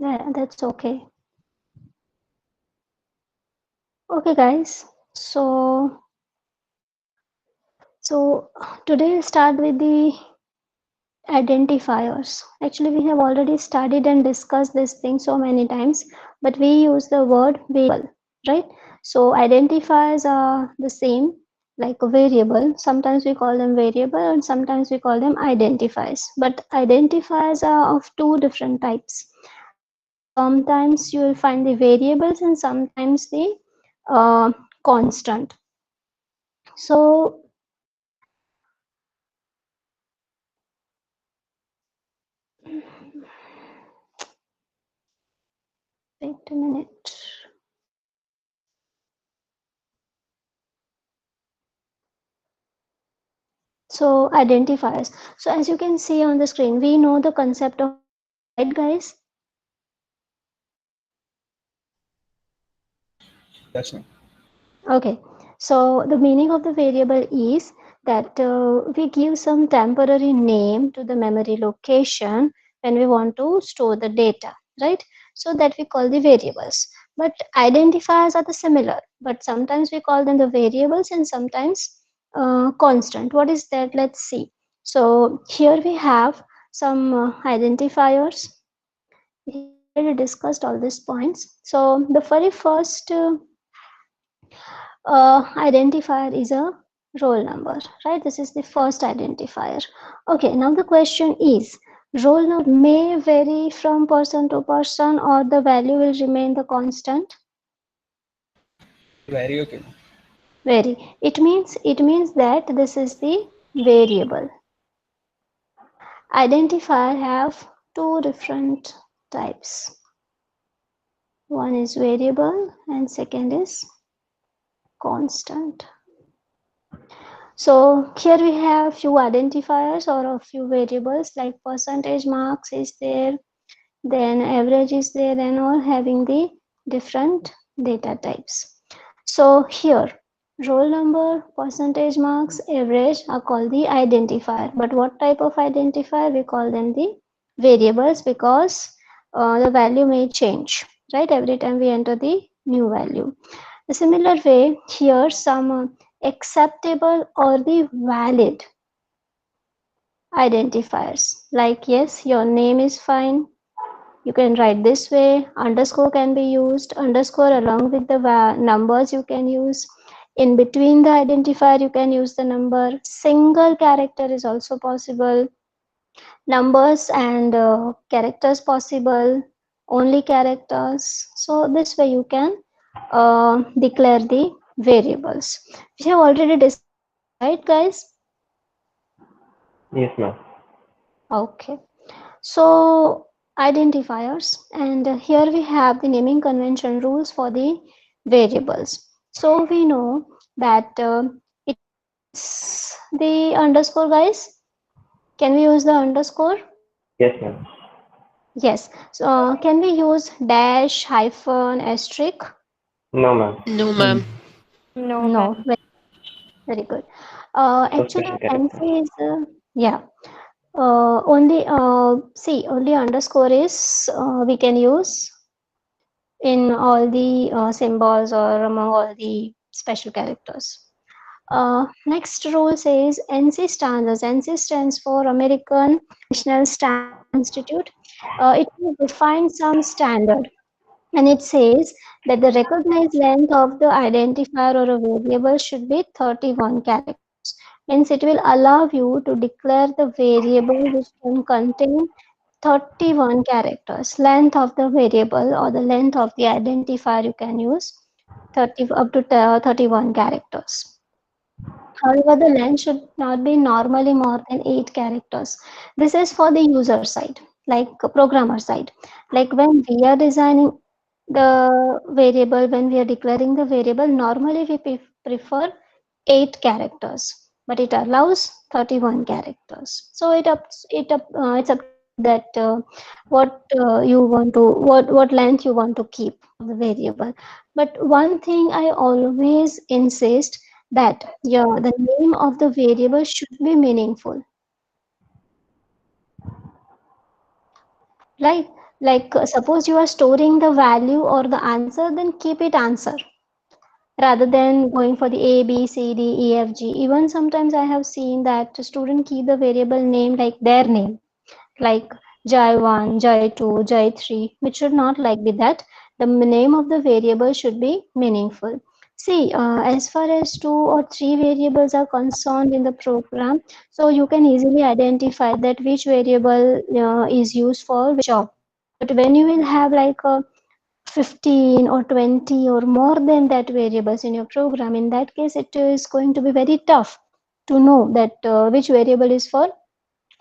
Yeah, that's okay. Okay, guys. So today I'll start with the identifiers. Actually, we have already studied and discussed this thing so many times, but we use the word variable, right? So identifiers are the same like a variable. Sometimes we call them variable and sometimes we call them identifiers. But identifiers are of two different types. Sometimes you will find the variables and sometimes the constant. So wait a minute. So identifiers. So as you can see on the screen, we know the concept of variable, right, guys? Yes, ma'am. Okay. So the meaning of the variable is that we give some temporary name to the memory location when we want to store the data, right? So that we call the variables. But identifiers are the similar, but sometimes we call them the variables and sometimes constant. What is that? Let's see. So here we have some identifiers. We have already discussed all these points. So the very first identifier is a roll number, right? This is the first identifier. Okay, now the question is, roll number may vary from person to person or the value will remain the constant? Very okay. Vary. It means that this is the variable. Identifier have two different types. One is variable and second is constant. So here we have few identifiers or a few variables like percentage marks is there, then average is there and all having the different data types. So here roll number, percentage marks, average are called the identifier. But what type of identifier? We call them the variables because the value may change, right? Every time we enter the new value. A similar way, here some acceptable or the valid identifiers like yes, your name is fine. You can write this way. Underscore can be used. Underscore along with the numbers you can use. In between the identifier, you can use the number. Single character is also possible. Numbers and characters possible. Only characters. So this way you can declare the variables. We have already discussed this, right, guys? Yes, ma'am. Okay. So identifiers, and here we have the naming convention rules for the variables. So we know that it is the underscore, guys. Can we use the underscore? Yes, ma'am. Yes. So can we use dash, hyphen, asterisk? No, ma'am. No, Mm. ma'am. No, No. ma'am. Very good. So Actually, special characters. NC is yeah. Only see only underscore is we can use in all the symbols or among all the special characters. Next rule says NC standards. NC stands for American National Standard Institute. It will define some standard and it says that the recognized length of the identifier or a variable should be 31 characters. Means it will allow you to declare the variable which can contain 31 characters. Length of the variable or the length of the identifier you can use 30 up to 31 characters. However, the length should not be normally more than 8 characters. This is for the user side, like programmer side. Like when we are designing the variable, when we are declaring the variable, normally we prefer 8 characters, but it allows 31 characters. So it's up to you that what you want to what length you want to keep of the variable. But one thing I always insist that yeah, the name of the variable should be meaningful, right? Like suppose you are storing the value or the answer, then keep it answer rather than going for the A, B, C, D, E, F, G. Even sometimes I have seen that student keep the variable name like their name, like Jai 1, Jai 2, Jai 3, which should not like be that. The name of the variable should be meaningful. See, as far as two or three variables are concerned in the program, so you can easily identify that which variable is used for which job. But when you will have like a 15 or 20 or more than that variables in your program, in that case it is going to be very tough to know that which variable is for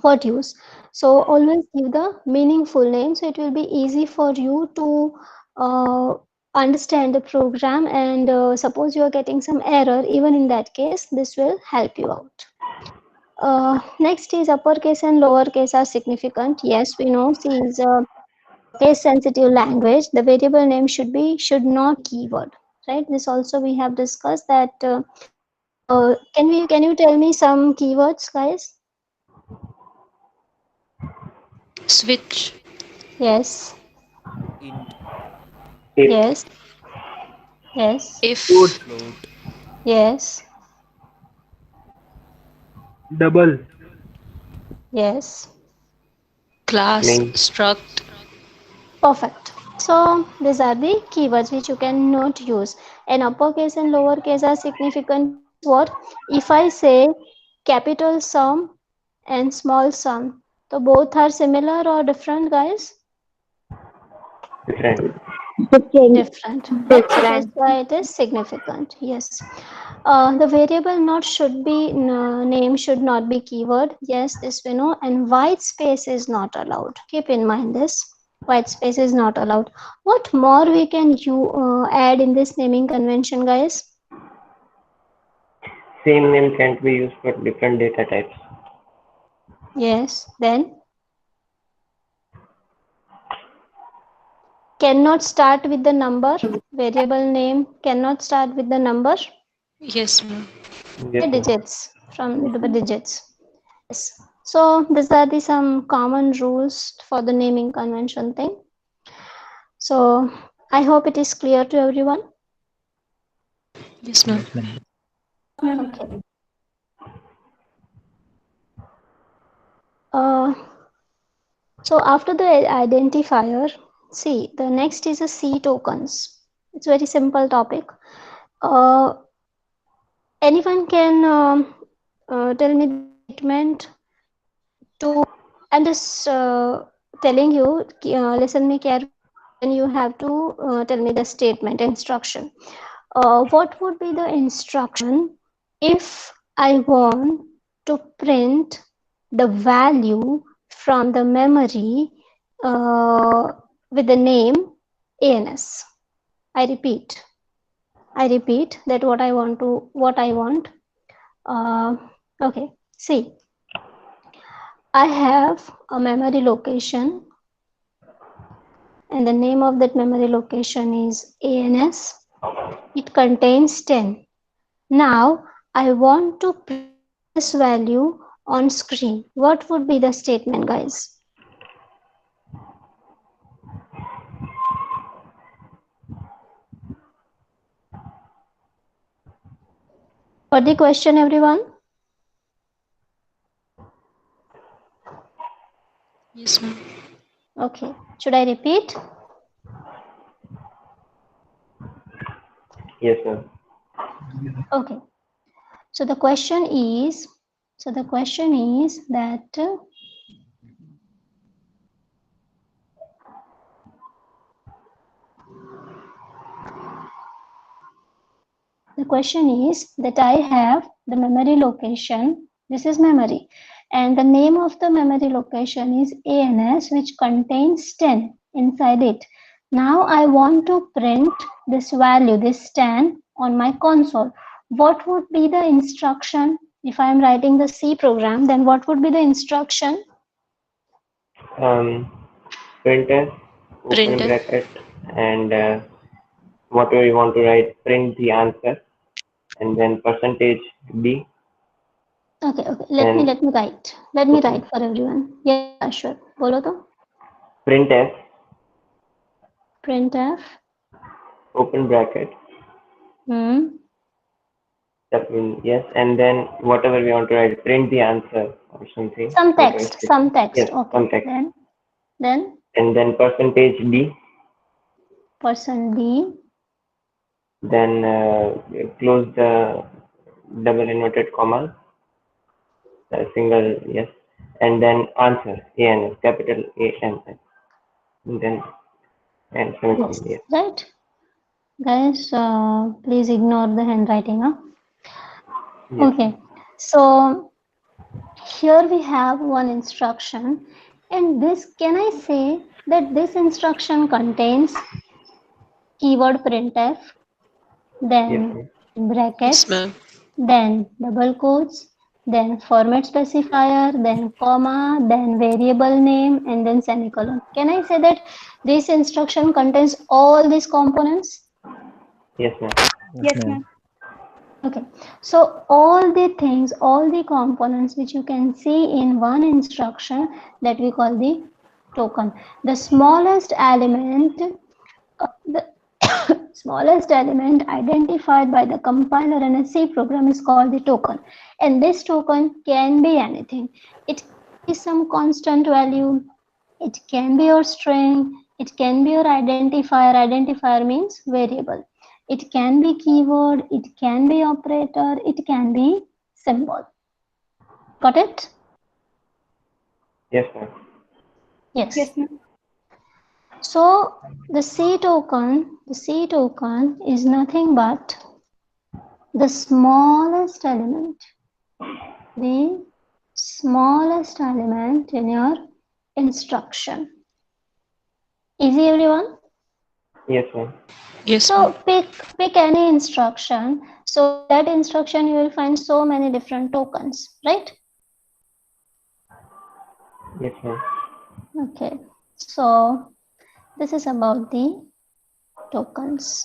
what use. So always give the meaningful name, so it will be easy for you to uh, understand the program, and suppose you are getting some error, even in that case this will help you out. Next is uppercase and lowercase are significant. Yes, we know. C is a case sensitive language. The variable name should not keyword, right? This also we have discussed that. Can you tell me some keywords, guys? Switch, Yes, int, If, yes, yes, if, float, yes, double, yes. class, main, struct. Perfect. So these are the keywords which you can not use. And uppercase and lowercase are significant because what? If I say capital sum and small sum, so both are similar or different, guys? different. Different, right? So that's why it is significant. Yes. The variable not should be name should not be keyword. Yes, this we know. And white space is not allowed. Keep in mind this. White space is not allowed. What more we can you add in this naming convention, guys? Same name can't be used for different data types. Yes. Then cannot start with the number. Variable name cannot start with the number. Yes, ma'am. Yes, ma'am. Digits from the digits. Yes. So these are the some common rules for the naming convention thing. So I hope it is clear to everyone. Yes, ma'am. Okay. Uh, so after the identifier, see the next is a C tokens. It's very simple topic. Uh, Anyone can tell me the statement to. I'm just telling you. Listen me carefully, and then you have to tell me the statement instruction. What would be the instruction if I want to print the value from the memory uh, with the name ANS? I repeat. I repeat that what I want. Uh, okay. See, I have a memory location, and the name of that memory location is ANS. It contains 10. Now I want to print this value on screen. What would be the statement, guys? What the question, everyone? Yes, ma'am. Okay. Should I repeat? Yes, ma'am. Okay. So the question is, that I have the memory location. This is memory. And the name of the memory location is ANS, which contains 10 inside it. Now I want to print this value, this 10, on my console. What would be the instruction? If I am writing the C program, then what would be the instruction? Um, printf, open Printf. bracket, and whatever you want to write, print the answer, and then percentage D, Okay, okay. and Let me write. Let me okay. write for everyone. Yeah, sure. Bolo to. Printf, printf. open bracket, Hmm. that means yes, and then whatever we want to write, print the answer or something, Some whatever text. statement. Some text. Yes, Okay. some text. Then And then percentage D, %d. then close the double inverted comma, single yes, and then answer, ANS, capital ANS, and then and Yes. semicolon, yes. Right. Guys, please ignore the handwriting. Huh? Yes, Okay. So here we have one instruction, and this, can I say that this instruction contains keyword printf, yes, then ma'am. Yes, brackets, ma'am. then double quotes, then format specifier, then comma, then variable name, and then semicolon. Can I say that this instruction contains all these components? Yes, ma'am. Yes, ma'am. Okay, so all the things, all the components which you can see in one instruction, that we call the token. The smallest element, the smallest element identified by the compiler in a C program is called the token. And this token can be anything. It can be some constant value, it can be your string, it can be your identifier. Identifier means variable. It can be keyword, it can be operator, it can be symbol. Got it? Yes, ma'am. Yes. Yes, ma'am. So the C token is nothing but the smallest element, the smallest element in your instruction. Easy, everyone? Yes, ma'am. Yes, So ma'am. pick any instruction. So in that instruction, you will find so many different tokens, right? Yes, ma'am. Okay. So this is about the tokens.